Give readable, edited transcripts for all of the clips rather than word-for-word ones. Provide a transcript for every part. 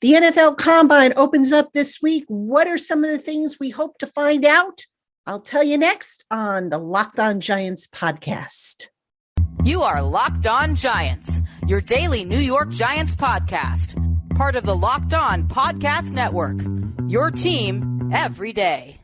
The NFL Combine opens up this week. What are some of the things we hope to find out? I'll tell you next on the Locked On Giants podcast. You are Locked On Giants, your daily New York Giants podcast. Part of the Locked On Podcast Network, your team every day.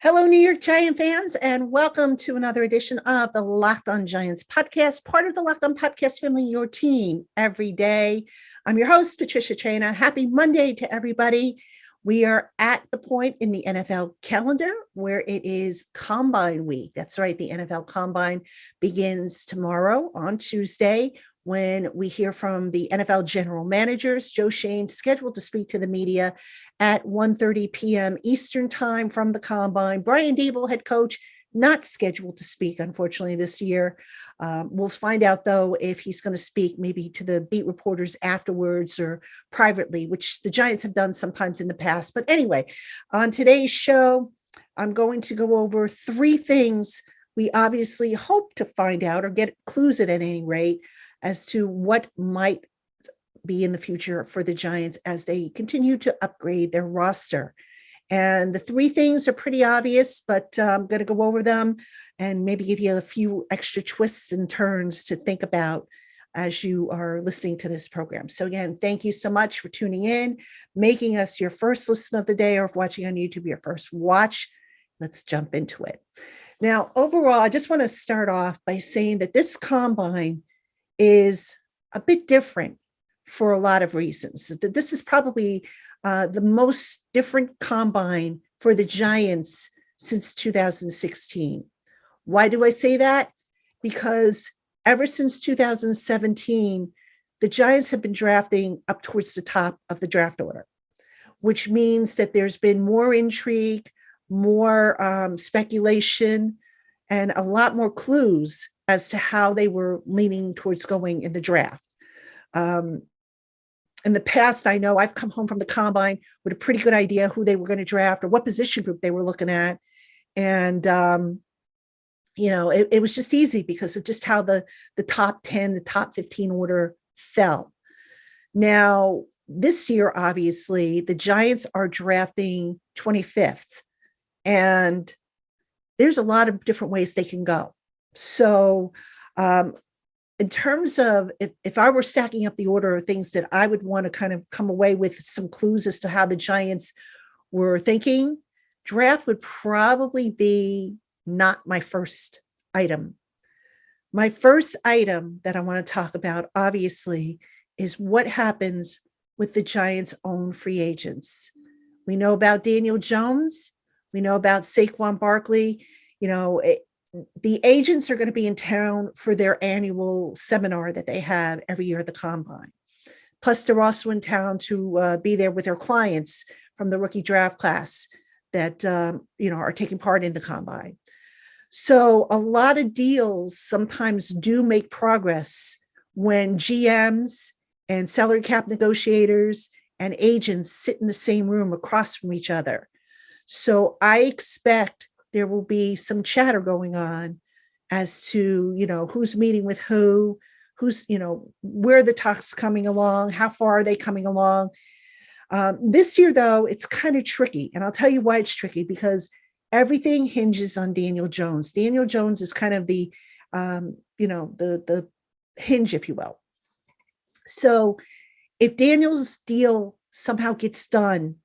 Hello, New York Giant fans, and welcome to another edition of the Locked On Giants podcast, part of the Locked On Podcast family, your team every day. I'm your host, Patricia Traina. Happy Monday to everybody. We are at the point in the NFL calendar where it is Combine Week. That's right. The NFL Combine begins tomorrow on Tuesday when we hear from the NFL general managers. Joe Schoen scheduled to speak to the media at 1:30 p.m. Eastern time from the Combine. Brian Daboll, head coach, not scheduled to speak, unfortunately, this year. We'll find out, though, if he's going to speak maybe to the beat reporters afterwards or privately, which the Giants have done sometimes in the past. But anyway, on today's show, I'm going to go over three things we obviously hope to find out or get clues at any rate as to what might be in the future for the Giants as they continue to upgrade their roster. And the three things are pretty obvious, but I'm going to go over them and maybe give you a few extra twists and turns to think about as you are listening to this program. So again, thank you so much for tuning in, making us your first listen of the day, or if watching on YouTube, your first watch. Let's jump into it. Now, overall, I just want to start off by saying that this Combine is a bit different for a lot of reasons. This is probably the most different Combine for the Giants since 2016. Why do I say that? Because ever since 2017, the Giants have been drafting up towards the top of the draft order, which means that there's been more intrigue, more speculation, and a lot more clues as to how they were leaning towards going in the draft. In the past, I know I've come home from the Combine with a pretty good idea who they were going to draft or what position group they were looking at. And, it was just easy because of just how the top 10, the top 15 order fell. Now, this year, obviously, the Giants are drafting 25th. And there's a lot of different ways they can go. So, in terms of if I were stacking up the order of things that I would want to kind of come away with some clues as to how the Giants were thinking, draft would probably be not my first item. My first item that I want to talk about, obviously, is what happens with the Giants' own free agents. We know about Daniel Jones. We know about Saquon Barkley. The agents are going to be in town for their annual seminar that they have every year at the Combine. Plus, they're also in town to be there with their clients from the rookie draft class that, are taking part in the Combine. So a lot of deals sometimes do make progress when GMs and salary cap negotiators and agents sit in the same room across from each other. So I expect there will be some chatter going on as to, who's meeting with who's, where the talks coming along, how far are they coming along. This year, though, it's kind of tricky. And I'll tell you why it's tricky, because everything hinges on Daniel Jones. Daniel Jones is kind of the hinge, if you will. So if Daniel's deal somehow gets done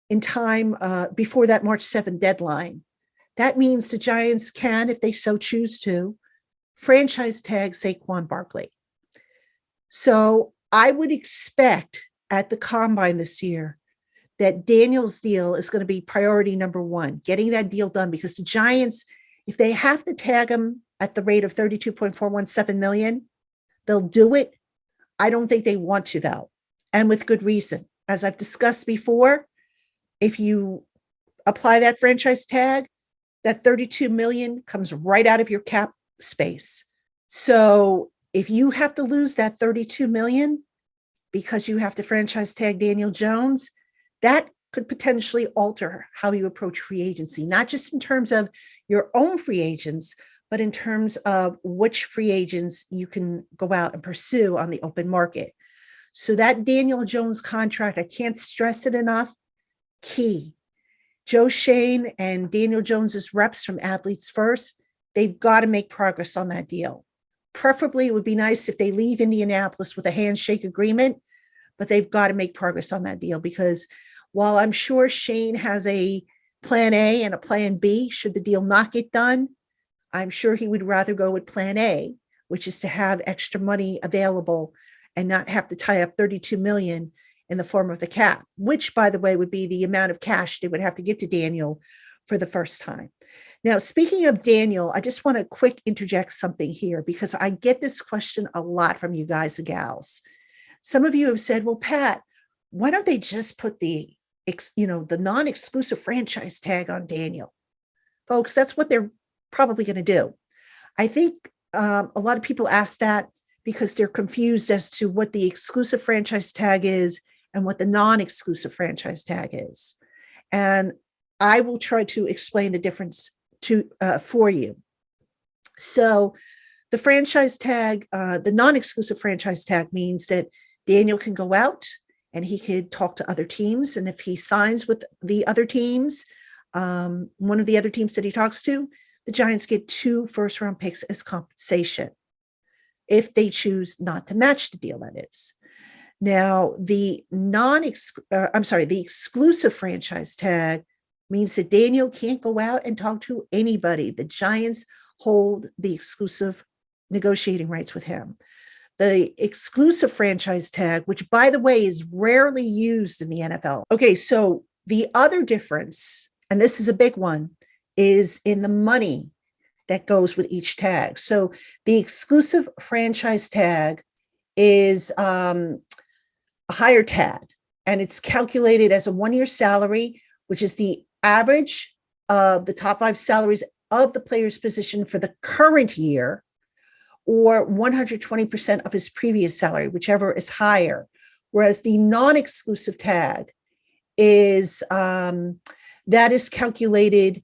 in time before that March 7th deadline, that means the Giants can, if they so choose to, franchise tag Saquon Barkley. So I would expect at the Combine this year that Daniel's deal is going to be priority number one, getting that deal done, because the Giants, if they have to tag him at the rate of $32.417 million, they'll do it. I don't think they want to, though, and with good reason. As I've discussed before, if you apply that franchise tag, that $32 million comes right out of your cap space. So if you have to lose that $32 million because you have to franchise tag Daniel Jones, that could potentially alter how you approach free agency, not just in terms of your own free agents, but in terms of which free agents you can go out and pursue on the open market. So that Daniel Jones contract, I can't stress it enough, key. Joe Schoen and Daniel Jones's reps from Athletes First, they've got to make progress on that deal. Preferably, it would be nice if they leave Indianapolis with a handshake agreement, but they've got to make progress on that deal, because while I'm sure Shane has a plan A and a plan B, should the deal not get done, I'm sure he would rather go with plan A, which is to have extra money available and not have to tie up $32 million in the form of the cap, which, by the way, would be the amount of cash they would have to give to Daniel for the first time. Now, speaking of Daniel, I just want to quick interject something here, because I get this question a lot from you guys and gals. Some of you have said, well, Pat, why don't they just put the non-exclusive franchise tag on Daniel? Folks, that's what they're probably going to do. I think a lot of people ask that because they're confused as to what the exclusive franchise tag is and what the non-exclusive franchise tag is. And I will try to explain the difference for you. So the franchise tag, the non-exclusive franchise tag, means that Daniel can go out and he could talk to other teams. And if he signs with the other teams, one of the other teams that he talks to, the Giants get 2 first-round picks as compensation if they choose not to match the deal, that is. Now, the exclusive franchise tag means that Daniel can't go out and talk to anybody. The Giants hold the exclusive negotiating rights with him. The exclusive franchise tag, which, by the way, is rarely used in the NFL. Okay, so the other difference, and this is a big one, is in the money that goes with each tag. So the exclusive franchise tag is a higher tag, and it's calculated as a 1-year salary, which is the average of the top 5 salaries of the player's position for the current year, or 120% of his previous salary, whichever is higher. Whereas the non-exclusive tag is that is calculated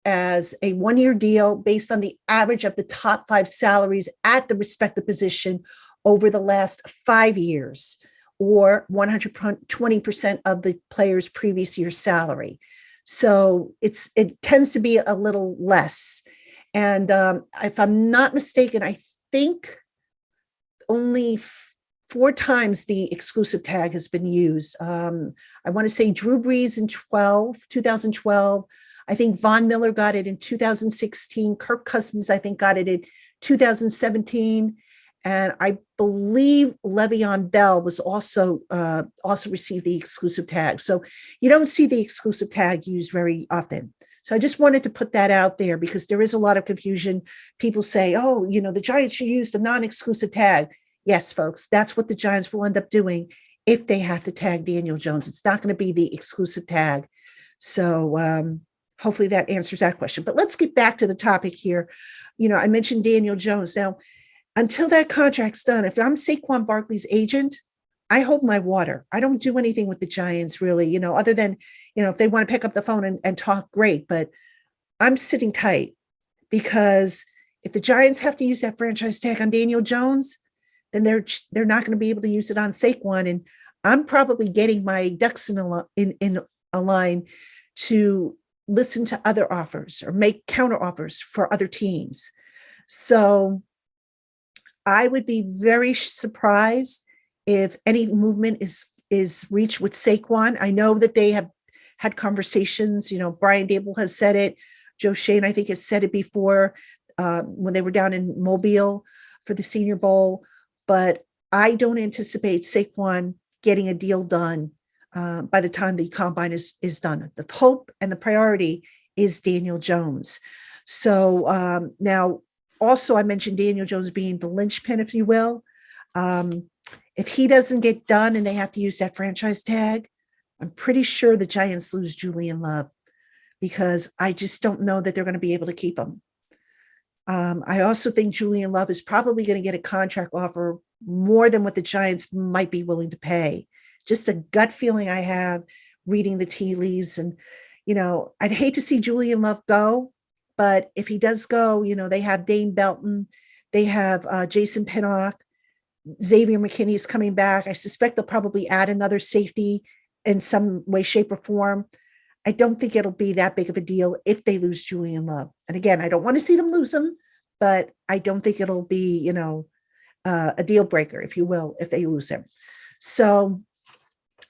as a 1-year deal based on the average of the top 5 salaries at the respective position over the last 5 years, or 120% of the player's previous year's salary. So it tends to be a little less. And if I'm not mistaken, I think only 4 times the exclusive tag has been used. I want to say Drew Brees in 2012. I think Von Miller got it in 2016. Kirk Cousins, I think, got it in 2017. And I believe Le'Veon Bell was also received the exclusive tag. So you don't see the exclusive tag used very often. So I just wanted to put that out there because there is a lot of confusion. People say, oh, the Giants should use the non-exclusive tag. Yes, folks, that's what the Giants will end up doing if they have to tag Daniel Jones. It's not going to be the exclusive tag. So hopefully that answers that question. But let's get back to the topic here. I mentioned Daniel Jones. Now, until that contract's done, if I'm Saquon Barkley's agent, I hold my water. I don't do anything with the Giants really, other than, if they want to pick up the phone and talk, great. But I'm sitting tight, because if the Giants have to use that franchise tag on Daniel Jones, then they're not going to be able to use it on Saquon. And I'm probably getting my ducks in a line to listen to other offers or make counter offers for other teams. So I would be very surprised if any movement is reached with Saquon. I know that they have had conversations. Brian Dable has said it. Joe Schoen, I think, has said it before when they were down in Mobile for the Senior Bowl. But I don't anticipate Saquon getting a deal done by the time the combine is done. The hope and the priority is Daniel Jones. So now, also, I mentioned Daniel Jones being the linchpin, if you will. If he doesn't get done and they have to use that franchise tag, I'm pretty sure the Giants lose Julian Love, because I just don't know that they're going to be able to keep him. I also think Julian Love is probably going to get a contract offer more than what the Giants might be willing to pay. Just a gut feeling I have reading the tea leaves. And, I'd hate to see Julian Love go, but if he does go, they have Dane Belton, they have Jason Pinnock, Xavier McKinney is coming back. I suspect they'll probably add another safety in some way, shape, or form. I don't think it'll be that big of a deal if they lose Julian Love. And again, I don't want to see them lose him, but I don't think it'll be, a deal breaker, if you will, if they lose him. So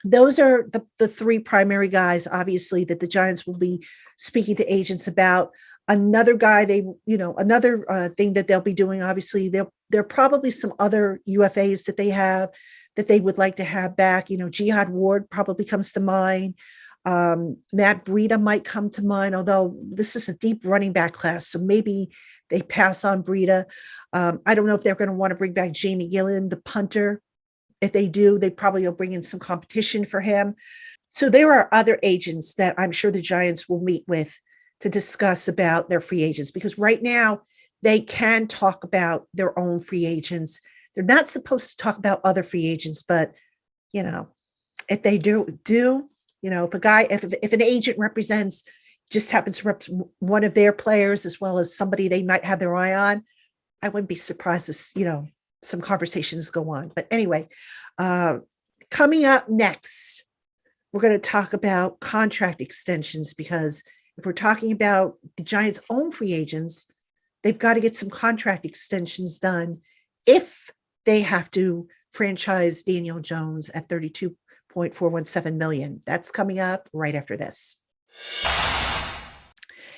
those are the three primary guys, obviously, that the Giants will be speaking to agents about. Another guy another thing that they'll be doing, obviously, there are probably some other UFAs that they have that they would like to have back. Jihad Ward probably comes to mind. Matt Breida might come to mind, although this is a deep running back class, so maybe they pass on Breida. I don't know if they're going to want to bring back Jamie Gillen, the punter. If they do, they probably will bring in some competition for him. So there are other agents that I'm sure the Giants will meet with to discuss about their free agents, because right now they can talk about their own free agents. They're not supposed to talk about other free agents, but if they do, if an agent just happens to represent one of their players as well as somebody they might have their eye on, I wouldn't be surprised if some conversations go on. But anyway, coming up next, we're going to talk about contract extensions, because if we're talking about the Giants' own free agents, they've got to get some contract extensions done if they have to franchise Daniel Jones at $32.417 million. That's coming up right after this.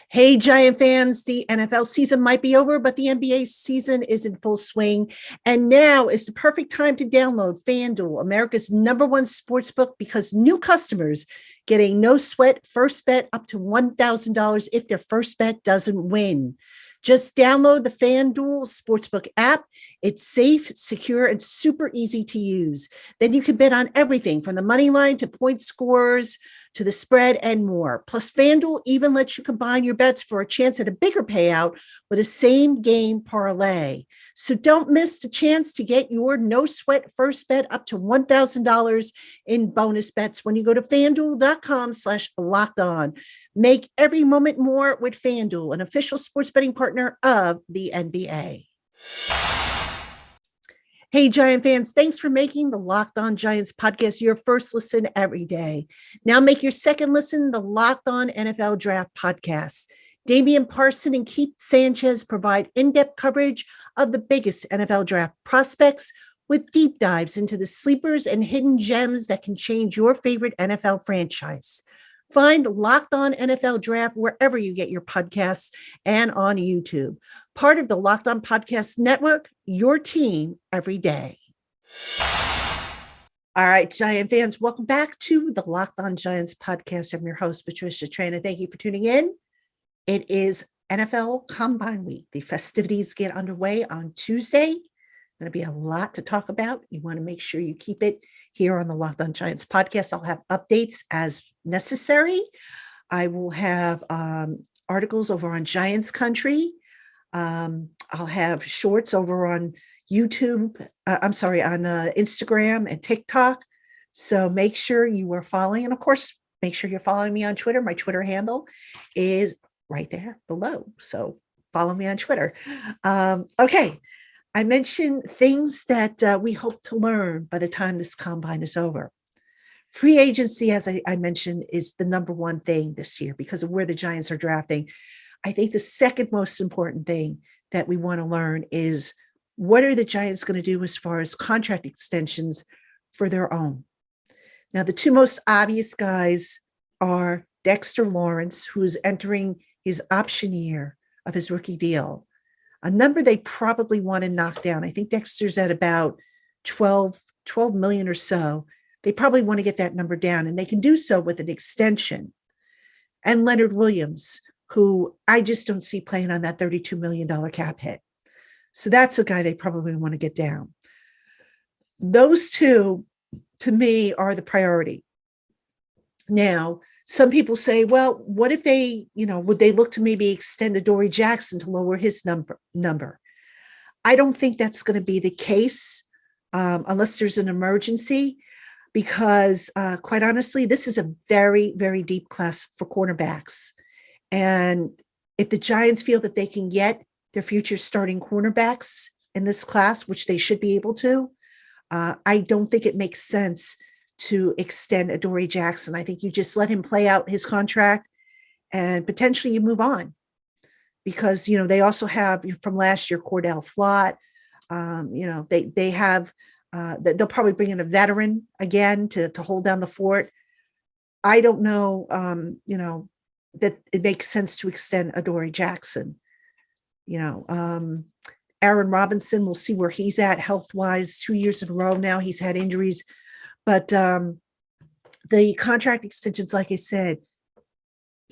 Hey, Giant fans, the NFL season might be over, but the NBA season is in full swing. And now is the perfect time to download FanDuel, America's #1 sportsbook, because new customers get a no-sweat first bet up to $1,000 if their first bet doesn't win. Just download the FanDuel Sportsbook app. It's safe, secure, and super easy to use. Then you can bet on everything from the money line to point scores to the spread and more. Plus, FanDuel even lets you combine your bets for a chance at a bigger payout with a same-game parlay. So don't miss the chance to get your no-sweat first bet up to $1,000 in bonus bets when you go to FanDuel.com/lockedon. Make every moment more with FanDuel, an official sports betting partner of the NBA. Hey, Giant fans, thanks for making the Locked On Giants podcast your first listen every day. Now make your second listen the Locked On NFL Draft podcast. Damian Parson and Keith Sanchez provide in-depth coverage of the biggest NFL draft prospects with deep dives into the sleepers and hidden gems that can change your favorite NFL franchise. Find Locked On NFL Draft wherever you get your podcasts and on YouTube. Part of the Locked On Podcast Network, your team every day. All right, Giant fans, welcome back to the Locked On Giants podcast. I'm your host, Patricia Traina. Thank you for tuning in. It is NFL Combine Week. The festivities get underway on Tuesday. Going to be a lot to talk about. You want to make sure you keep it here on the Locked On Giants podcast. I'll have updates as necessary. I will have articles over on Giants Country. I'll have shorts over on YouTube. On Instagram and TikTok. So make sure you are following. And of course, make sure you're following me on Twitter. My Twitter handle is right there below. So follow me on Twitter. Okay. I mentioned things that we hope to learn by the time this combine is over. Free agency, as I mentioned, is the #1 thing this year because of where the Giants are drafting. I think the second most important thing that we want to learn is what are the Giants going to do as far as contract extensions for their own? Now, the two most obvious guys are Dexter Lawrence, who is entering his option year of his rookie deal. A number they probably want to knock down. I think Dexter's at about 12 million or so. They probably want to get that number down, and they can do so with an extension. And Leonard Williams, who I just don't see playing on that $32 million cap hit. So that's a guy they probably want to get down. Those two, to me, are the priority. Now, some people say, well, what if they, would they look to maybe extend Adoree Jackson to lower his number? I don't think that's going to be the case unless there's an emergency. because quite honestly, this is a very, very deep class for cornerbacks. And if the Giants feel that they can get their future starting cornerbacks in this class, which they should be able to, I don't think it makes sense to extend Adoree Jackson. I think you just let him play out his contract and potentially you move on, because, they also have from last year, Cordell Flott. They have, they'll probably bring in a veteran again to hold down the fort. I don't know, that it makes sense to extend Adoree Jackson. Aaron Robinson, we'll see where he's at health-wise. 2 years in a row now, he's had injuries. But the contract extensions, like I said,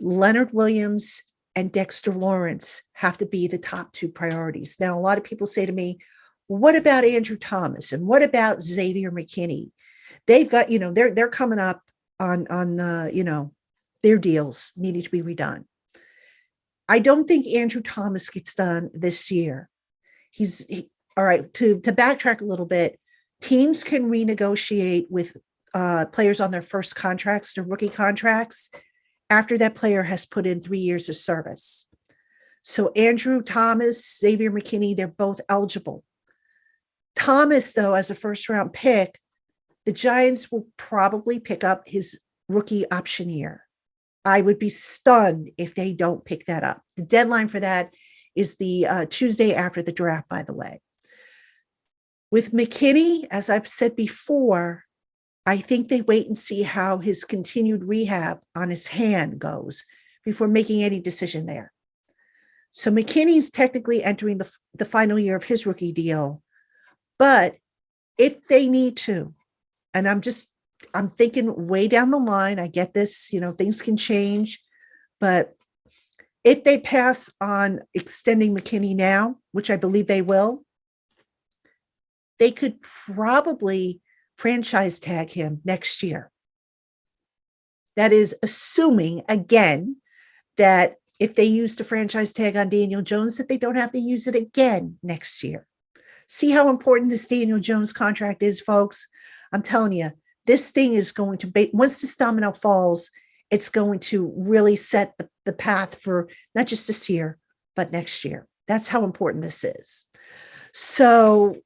Leonard Williams and Dexter Lawrence have to be the top two priorities. Now, a lot of people say to me, what about Andrew Thomas? And what about Xavier McKinney? They've got, they're coming up on their deals needing to be redone. I don't think Andrew Thomas gets done this year. All right. To backtrack a little bit, teams can renegotiate with players on their first contracts, their rookie contracts, after that player has put in 3 years of service. So Andrew Thomas, Xavier McKinney, they're both eligible. Thomas, though, as a first-round pick, the Giants will probably pick up his rookie option year. I would be stunned if they don't pick that up. The deadline for that is the Tuesday after the draft, by the way. With McKinney, as I've said before, I think they wait and see how his continued rehab on his hand goes before making any decision there. So McKinney's technically entering the final year of his rookie deal. But if they need to, and I'm thinking way down the line, I get this, things can change, but if they pass on extending McKinney now, which I believe they will, they could probably franchise tag him next year. That is assuming, again, that if they use the franchise tag on Daniel Jones, that they don't have to use it again next year. See how important this Daniel Jones contract is, folks? I'm telling you, this thing is going to be, once this domino falls, it's going to really set the path for not just this year, but next year. That's how important this is. So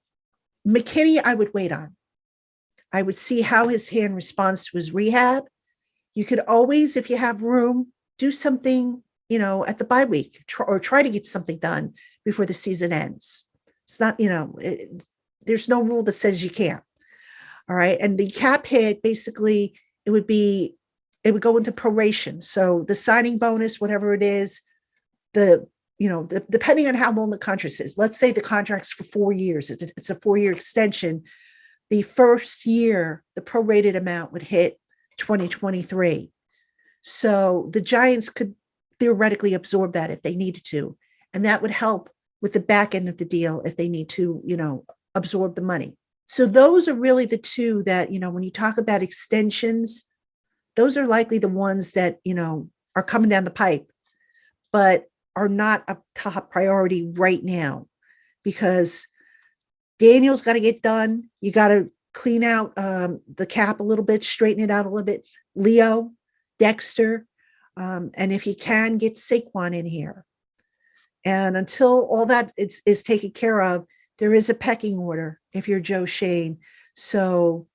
McKinney, I would wait on. I would see how his hand responds to his rehab. You could always, if you have room, do something, at the bye week, or try to get something done before the season ends. It's not, there's no rule that says you can't. All right. And the cap hit, basically, it would go into proration. So the signing bonus, whatever it is, depending on how long the contract is, let's say the contract's for 4 years, it's a 4-year extension. The first year, the prorated amount would hit 2023. So the Giants could theoretically absorb that if they needed to. And that would help with the back end of the deal if they need to, absorb the money. So those are really the two that, when you talk about extensions, those are likely the ones that, are coming down the pipe, but are not a top priority right now, because Daniel's got to get done. You got to clean out the cap a little bit, straighten it out a little bit. Leo, Dexter, and if you can, get Saquon in here. And until all that is taken care of, there is a pecking order if you're Joe Shane. So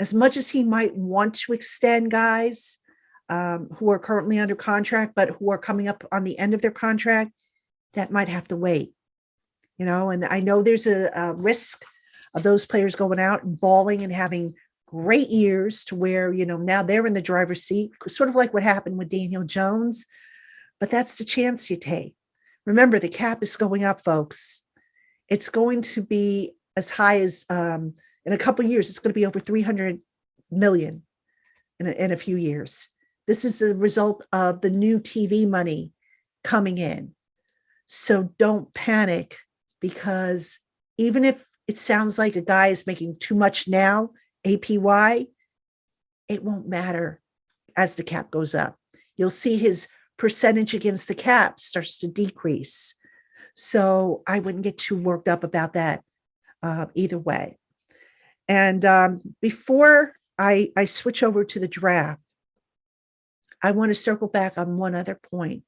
as much as he might want to extend guys who are currently under contract, but who are coming up on the end of their contract, that might have to wait. And I know there's a risk of those players going out and balling and having great years to where, now they're in the driver's seat, sort of like what happened with Daniel Jones. But that's the chance you take. Remember, the cap is going up, folks. It's going to be as high as, in a couple of years, it's going to be over 300 million in a few years. This is the result of the new TV money coming in. So don't panic, because even if it sounds like a guy is making too much now, APY, it won't matter as the cap goes up. You'll see his percentage against the cap starts to decrease. So I wouldn't get too worked up about that either way. And before I switch over to the draft, I want to circle back on one other point.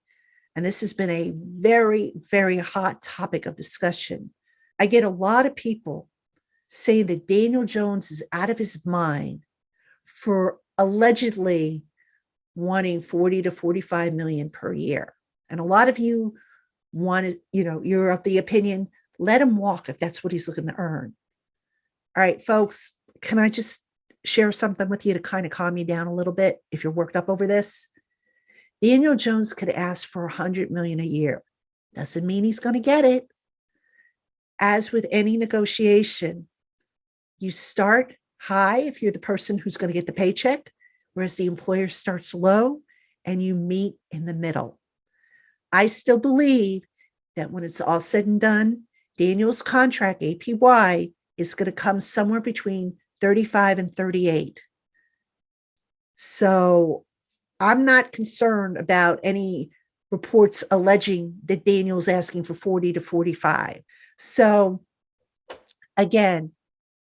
And this has been a very, very hot topic of discussion. I get a lot of people saying that Daniel Jones is out of his mind for allegedly wanting 40 to 45 million per year. And a lot of you want to, you're of the opinion, let him walk if that's what he's looking to earn. All right, folks, can I just share something with you to kind of calm you down a little bit if you're worked up over this? Daniel Jones could ask for 100 million a year. Doesn't mean he's going to get it. As with any negotiation, you start high if you're the person who's going to get the paycheck, whereas the employer starts low and you meet in the middle. I still believe that when it's all said and done, Daniel's contract, APY, is going to come somewhere between 35 and 38. So I'm not concerned about any reports alleging that Daniel's asking for 40 to 45. So again,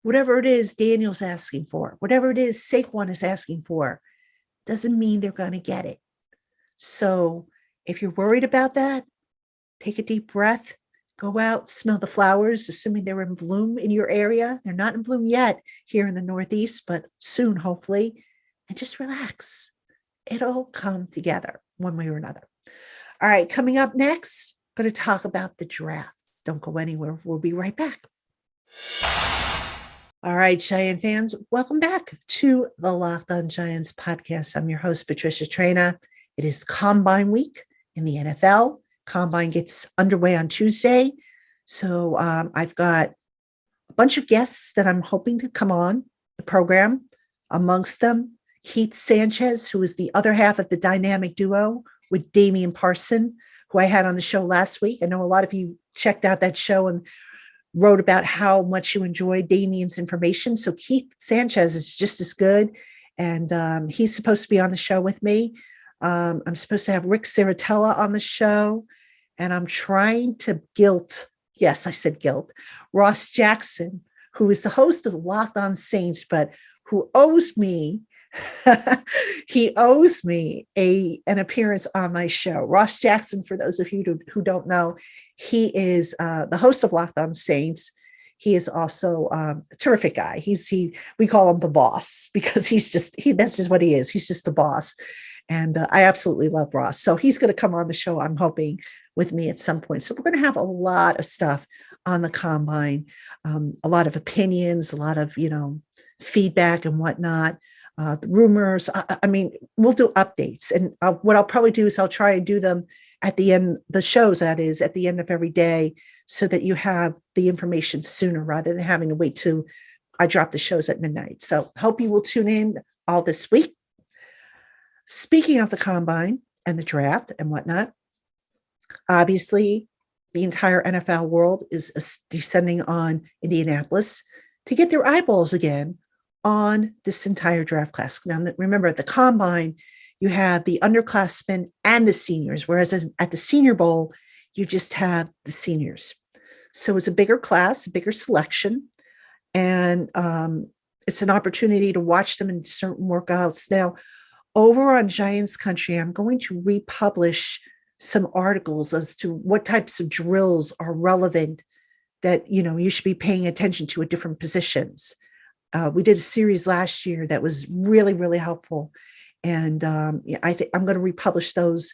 whatever it is Daniel's asking for, whatever it is Saquon is asking for, doesn't mean they're going to get it. So if you're worried about that, take a deep breath, go out, smell the flowers, assuming they're in bloom in your area. They're not in bloom yet here in the Northeast, but soon, hopefully, and just relax. It'll come together one way or another. All right, coming up next, I'm going to talk about the draft. Don't go anywhere. We'll be right back. All right, Giant fans, welcome back to the Locked On Giants podcast. I'm your host, Patricia Traina. It is Combine Week in the NFL. Combine gets underway on Tuesday. So I've got a bunch of guests that I'm hoping to come on the program. Amongst them, Keith Sanchez, who is the other half of the dynamic duo with Damian Parson, who I had on the show last week. I know a lot of you checked out that show and wrote about how much you enjoyed Damian's information. So Keith Sanchez is just as good. And he's supposed to be on the show with me. I'm supposed to have Rick Saratella on the show. And I'm trying to guilt, yes, I said guilt, Ross Jackson, who is the host of Locked On Saints, but who owes me, he owes me an appearance on my show. Ross Jackson, for those of you who don't know, he is the host of Locked On Saints. He is also a terrific guy. We call him the boss because that's just what he is. He's just the boss. And I absolutely love Ross. So he's going to come on the show, I'm hoping, with me at some point. So we're going to have a lot of stuff on the Combine, a lot of opinions, a lot of, feedback and whatnot, the rumors. I mean, we'll do updates. And what I'll probably do is I'll try and do them at the end, the shows, that is, at the end of every day, so that you have the information sooner rather than having to wait till I drop the shows at midnight. So hope you will tune in all this week. Speaking of the Combine and the draft and whatnot, obviously the entire NFL world is descending on Indianapolis to get their eyeballs again on this entire draft class. Now, remember, at the Combine, you have the underclassmen and the seniors, whereas at the Senior Bowl, you just have the seniors. So it's a bigger class, a bigger selection, and it's an opportunity to watch them in certain workouts. Now, over on Giants Country, I'm going to republish some articles as to what types of drills are relevant that, you should be paying attention to at different positions. We did a series last year that was really, really helpful. And I think I'm going to republish those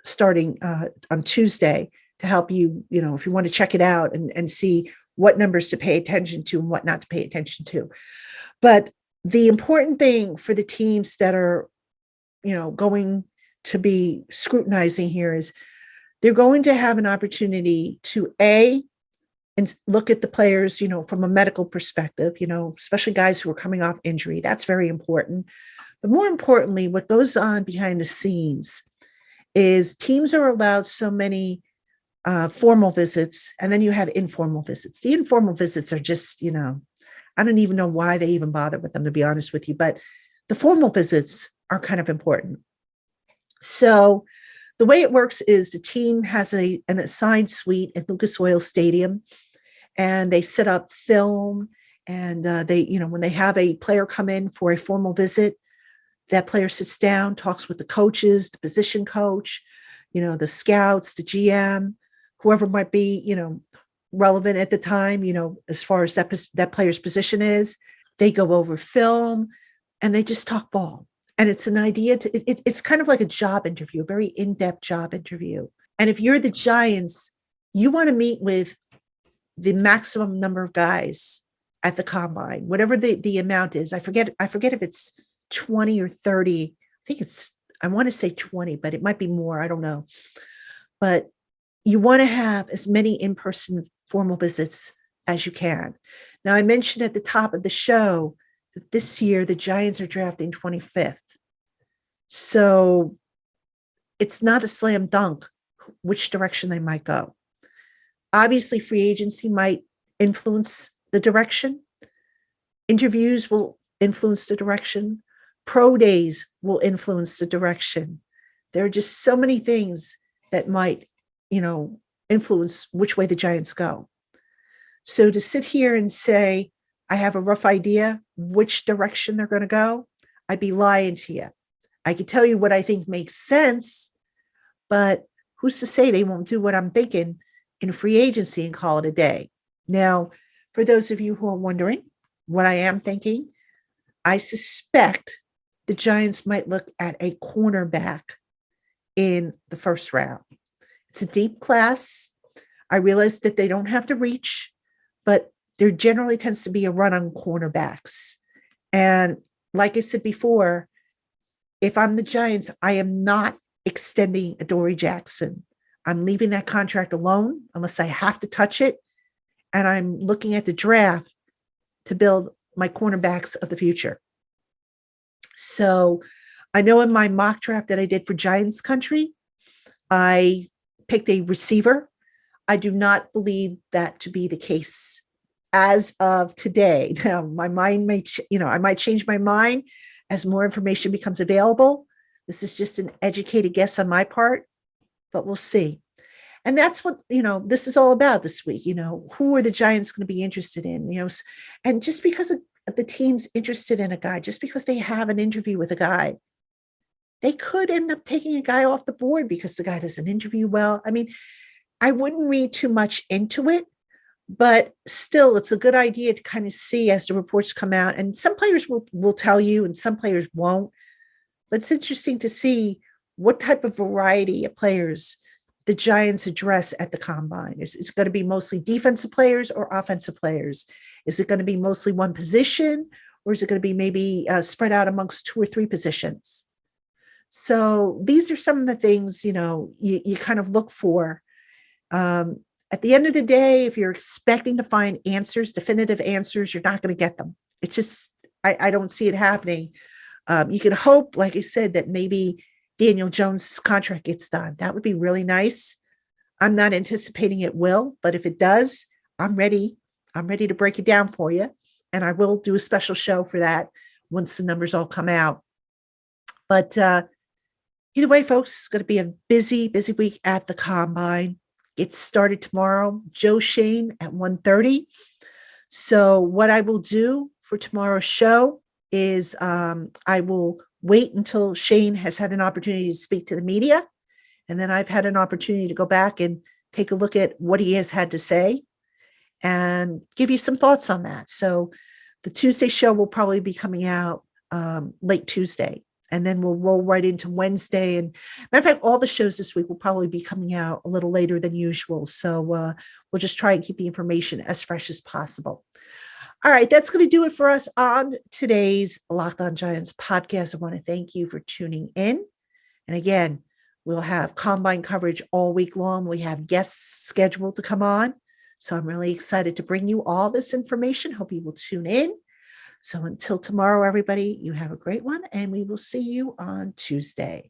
starting on Tuesday to help you, if you want to check it out and see what numbers to pay attention to and what not to pay attention to. But the important thing for the teams that are, going to be scrutinizing here is they're going to have an opportunity to and look at the players, from a medical perspective, especially guys who are coming off injury. That's very important. But more importantly, what goes on behind the scenes is teams are allowed so many formal visits, and then you have informal visits. The informal visits are just, I don't even know why they even bother with them, to be honest with you, but the formal visits are kind of important. So the way it works is the team has an assigned suite at Lucas Oil Stadium, and they set up film And when they have a player come in for a formal visit, that player sits down, talks with the coaches, the position coach, the scouts, the GM, whoever might be, relevant at the time, as far as that player's position is. They go over film and they just talk ball. And it's an idea it's kind of like a job interview, a very in-depth job interview. And if you're the Giants, you want to meet with the maximum number of guys at the combine, whatever the amount is. I forget if it's 20 or 30. I want to say 20, but it might be more. I don't know. But you want to have as many in-person formal visits as you can. Now, I mentioned at the top of the show that this year the Giants are drafting 25th. So it's not a slam dunk which direction they might go. Obviously, free agency might influence the direction. Interviews will influence the direction. Pro days will influence the direction. There are just so many things that might, influence which way the Giants go. So to sit here and say, I have a rough idea which direction they're going to go, I'd be lying to you. I could tell you what I think makes sense, but who's to say they won't do what I'm thinking in free agency and call it a day? Now, for those of you who are wondering what I am thinking, I suspect the Giants might look at a cornerback in the first round. It's a deep class. I realize that they don't have to reach, but there generally tends to be a run on cornerbacks. And like I said before, if I'm the Giants, I am not extending Adoree Jackson. I'm leaving that contract alone unless I have to touch it. And I'm looking at the draft to build my cornerbacks of the future. So I know in my mock draft that I did for Giants Country, I picked a receiver. I do not believe that to be the case as of today. Now, my mind may, I might change my mind as more information becomes available. This is just an educated guess on my part, but we'll see. And that's what, this is all about this week. Who are the Giants going to be interested in? And just because the team's interested in a guy, just because they have an interview with a guy, they could end up taking a guy off the board because the guy doesn't interview well. I mean, I wouldn't read too much into it, but still, it's a good idea to kind of see as the reports come out. And some players will tell you and some players won't. But it's interesting to see what type of variety of players the Giants address at the combine. Is it going to be mostly defensive players or offensive players? Is it going to be mostly one position, or is it going to be maybe spread out amongst 2 or 3 positions? So these are some of the things, you kind of look for. At the end of the day, if you're expecting to find answers, definitive answers, you're not going to get them. It's just, I don't see it happening. You can hope, like I said, that maybe Daniel Jones' contract gets done. That would be really nice. I'm not anticipating it will, but if it does, I'm ready. I'm ready to break it down for you. And I will do a special show for that once the numbers all come out. But either way, folks, it's going to be a busy, busy week at the combine. It started tomorrow, Joe Shane at 1:30. So what I will do for tomorrow's show is I will wait until Shane has had an opportunity to speak to the media. And then I've had an opportunity to go back and take a look at what he has had to say and give you some thoughts on that. So the Tuesday show will probably be coming out late Tuesday. And then we'll roll right into Wednesday. And matter of fact, all the shows this week will probably be coming out a little later than usual. So we'll just try and keep the information as fresh as possible. All right, that's going to do it for us on today's Locked On Giants podcast. I want to thank you for tuning in. And again, we'll have combine coverage all week long. We have guests scheduled to come on. So I'm really excited to bring you all this information. Hope you will tune in. So until tomorrow, everybody, you have a great one, and we will see you on Tuesday.